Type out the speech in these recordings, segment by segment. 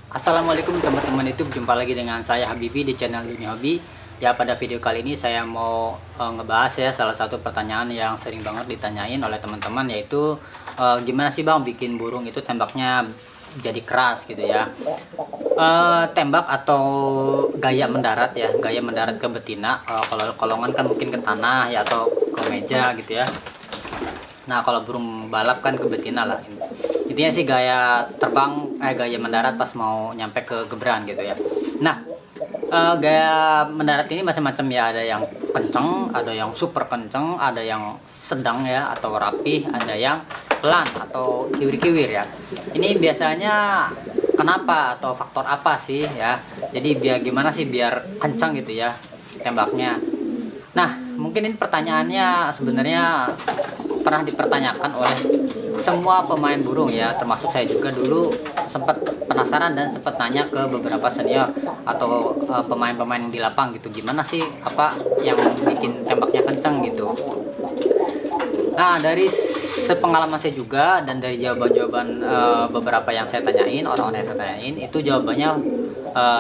Assalamualaikum teman-teman YouTube, jumpa lagi dengan saya Habibi di channel Dunia Hobi. Ya, pada video kali ini saya mau ngebahas ya salah satu pertanyaan yang sering banget ditanyain oleh teman-teman, yaitu gimana sih Bang bikin burung itu tembaknya jadi keras gitu ya. Tembak atau gaya mendarat ya, gaya mendarat ke betina. Kalau kolongan kan mungkin ke tanah ya atau ke meja gitu ya. Nah, kalau burung balap kan ke betina lah. Intinya sih gaya terbang, gaya mendarat pas mau nyampe ke gebran gitu ya. Nah, gaya mendarat ini macam-macam ya. Ada yang kenceng, ada yang super kenceng, ada yang sedang ya atau rapih, ada yang pelan atau kiwir-kiwir ya. Ini biasanya kenapa atau faktor apa sih ya? Jadi biar gimana sih biar kencang gitu ya tembaknya. Nah, mungkin ini pertanyaannya sebenarnya pernah dipertanyakan oleh semua pemain burung ya, termasuk saya juga dulu sempat penasaran dan sempat nanya ke beberapa senior atau pemain-pemain di lapang gitu, gimana sih apa yang bikin tembaknya kencang gitu. Nah, dari sepengalaman saya juga dan dari jawaban-jawaban beberapa yang saya tanyain, orang-orang yang saya tanyain, itu jawabannya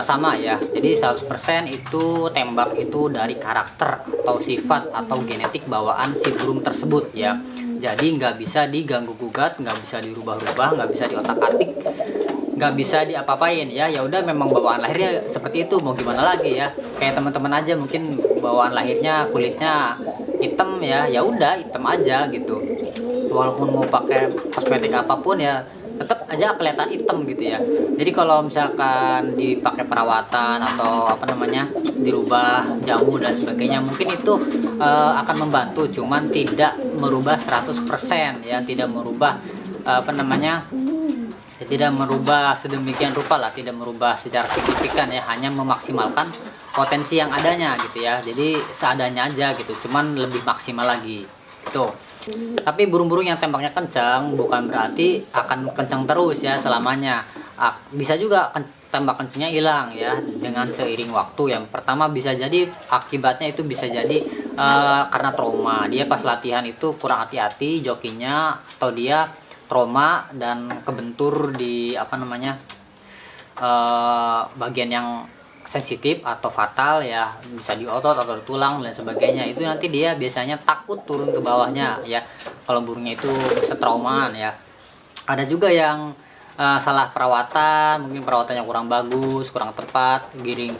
sama ya. Jadi 100% itu tembak itu dari karakter atau sifat atau genetik bawaan si burung tersebut ya. Jadi nggak bisa diganggu gugat, nggak bisa dirubah-rubah, nggak bisa diotak-atik, nggak bisa diapa-apain ya. Ya udah, memang bawaan lahirnya seperti itu, mau gimana lagi ya. Kayak teman-teman aja mungkin bawaan lahirnya kulitnya hitam ya, ya udah hitam aja gitu. Walaupun mau pakai kosmetik apapun ya tetap aja kelihatan hitam gitu ya. Jadi kalau misalkan dipakai perawatan atau apa namanya dirubah jamu dan sebagainya, mungkin itu akan membantu, cuman tidak merubah 100% ya, tidak merubah apa namanya, ya, tidak merubah sedemikian rupa lah, tidak merubah secara signifikan ya, hanya memaksimalkan potensi yang adanya gitu ya. Jadi seadanya aja gitu, cuman lebih maksimal lagi gitu. Tapi burung-burung yang tembaknya kencang bukan berarti akan kencang terus ya selamanya. Bisa juga tembak kencangnya hilang ya dengan seiring waktu. Yang pertama bisa jadi akibatnya itu bisa jadi karena trauma. Dia pas latihan itu kurang hati-hati jokinya, atau dia trauma dan kebentur di apa namanya bagian yang sensitif atau fatal ya, bisa di otot atau di tulang dan sebagainya. Itu nanti dia biasanya takut turun ke bawahnya ya, kalau burungnya itu setraumaan ya. Ada juga yang salah perawatan, mungkin perawatannya kurang bagus, kurang tepat, giring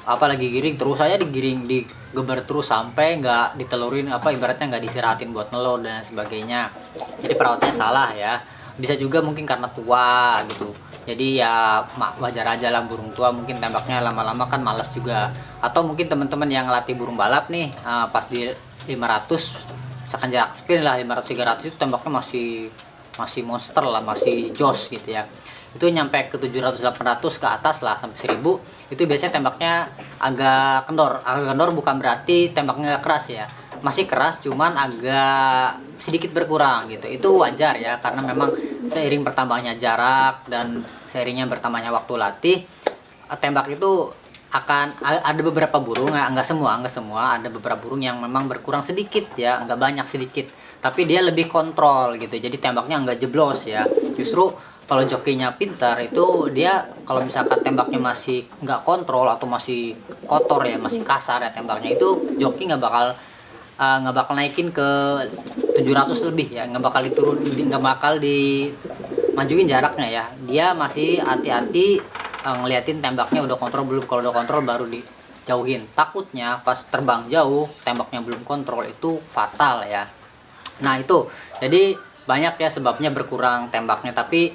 apalagi giring terus aja, digiring digeber terus sampai nggak ditelurin, apa ibaratnya nggak disiratin buat nelur dan sebagainya. Jadi perawatannya salah ya. Bisa juga mungkin karena tua gitu, jadi ya wajar aja lah, burung tua mungkin tembaknya lama-lama kan males juga. Atau mungkin teman-teman yang latih burung balap nih, pas di 500 misalkan jarak sprint lah 500-300 itu tembaknya masih monster lah, masih jos gitu ya. Itu nyampe ke 700-800 ke atas lah sampai 1000, itu biasanya tembaknya agak kendor bukan berarti tembaknya gak keras ya, masih keras cuman agak sedikit berkurang gitu. Itu wajar ya, karena memang seiring bertambahnya jarak dan seiringnya bertambahnya waktu latih, tembak itu akan ada beberapa burung, nggak semua, ada beberapa burung yang memang berkurang sedikit ya, nggak banyak, sedikit, tapi dia lebih kontrol gitu. Jadi tembaknya nggak jeblos ya. Justru kalau jokinya pintar itu dia kalau misalkan tembaknya masih nggak kontrol atau masih kotor ya, masih kasar ya tembaknya, itu joki nggak bakal naikin ke 700 lebih ya, nggak bakal dimajuin jaraknya ya. Dia masih hati-hati ngeliatin tembaknya udah kontrol belum. Kalau udah kontrol baru dijauhin, takutnya pas terbang jauh tembaknya belum kontrol, itu fatal ya. Nah itu jadi banyak ya sebabnya berkurang tembaknya, tapi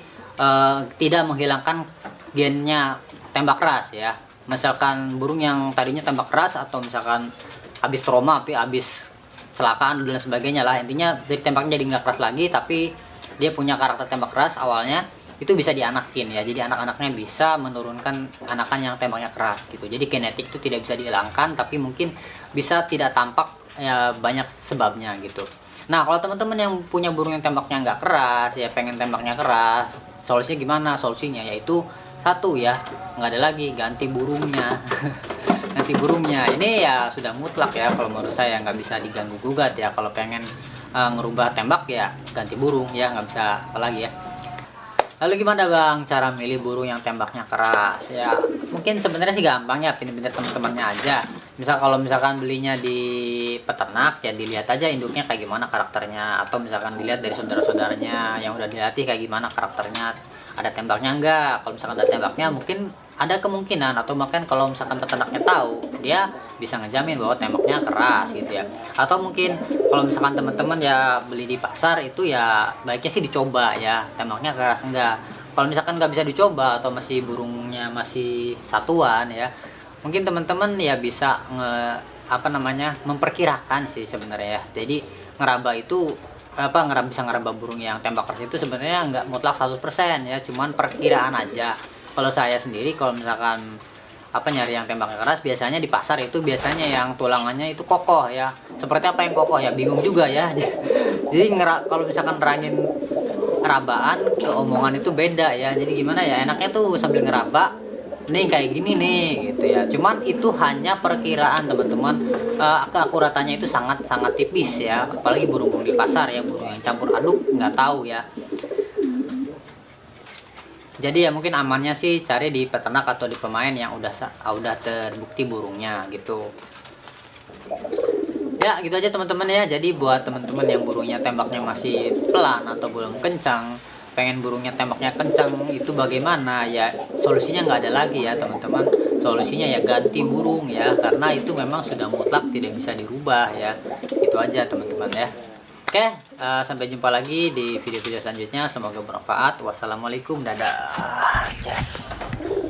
tidak menghilangkan gennya tembak keras ya. Misalkan burung yang tadinya tembak keras atau misalkan habis trauma, habis kecelakaan dan sebagainya lah, intinya dari tembaknya jadi nggak keras lagi, tapi dia punya karakter tembak keras awalnya, itu bisa dianakin ya. Jadi anak-anaknya bisa menurunkan anakan yang tembaknya keras gitu. Jadi genetik itu tidak bisa dihilangkan, tapi mungkin bisa tidak tampak ya, banyak sebabnya gitu. Nah, kalau teman-teman yang punya burung yang tembaknya nggak keras ya, pengen tembaknya keras, solusinya gimana? Solusinya yaitu satu ya, nggak ada lagi, ganti burungnya. Ganti burungnya ini ya sudah mutlak ya, kalau menurut saya nggak bisa diganggu gugat ya. Kalau pengen ngerubah tembak ya ganti burung ya, nggak bisa apalagi ya. Lalu gimana Bang cara milih burung yang tembaknya keras? Ya mungkin sebenarnya sih gampang ya, pinter-pinter teman-temannya aja. Misal kalau misalkan belinya di peternak ya dilihat aja induknya kayak gimana karakternya, atau misalkan dilihat dari saudara-saudaranya yang udah dilatih kayak gimana karakternya, ada tembaknya enggak. Kalau misalkan ada tembaknya mungkin ada kemungkinan, atau bahkan kalau misalkan peternaknya tahu dia bisa ngejamin bahwa tembaknya keras gitu ya. Atau mungkin kalau misalkan teman-teman ya beli di pasar itu ya baiknya sih dicoba ya tembaknya keras enggak. Kalau misalkan nggak bisa dicoba atau masih burungnya masih satuan ya, mungkin teman-teman ya bisa apa namanya memperkirakan sih sebenarnya ya. Jadi ngeraba itu bisa ngeraba burung yang tembak keras itu sebenarnya nggak mutlak 100% ya, cuman perkiraan aja. Kalau saya sendiri kalau misalkan nyari yang tembaknya keras, biasanya di pasar itu biasanya yang tulangannya itu kokoh ya. Seperti apa yang kokoh ya, bingung juga ya. Jadi kalau misalkan nerangin ngerabaan ke omongan itu beda ya. Jadi gimana ya, enaknya tuh sambil ngeraba nih kayak gini nih gitu ya. Cuman itu hanya perkiraan teman-teman. Keakuratannya itu sangat sangat tipis ya, apalagi burung-burung di pasar ya, burung yang campur aduk nggak tahu ya. Jadi ya mungkin amannya sih cari di peternak atau di pemain yang udah terbukti burungnya gitu. Ya gitu aja teman-teman ya. Jadi buat teman-teman yang burungnya tembaknya masih pelan atau belum kencang, pengen burungnya tembaknya kencang, itu bagaimana ya, solusinya nggak ada lagi ya teman-teman. Solusinya ya ganti burung ya, karena itu memang sudah mutlak tidak bisa dirubah ya. Itu aja teman-teman ya. Oke, sampai jumpa lagi di video-video selanjutnya. Semoga bermanfaat. Wassalamualaikum, dadah. Yes.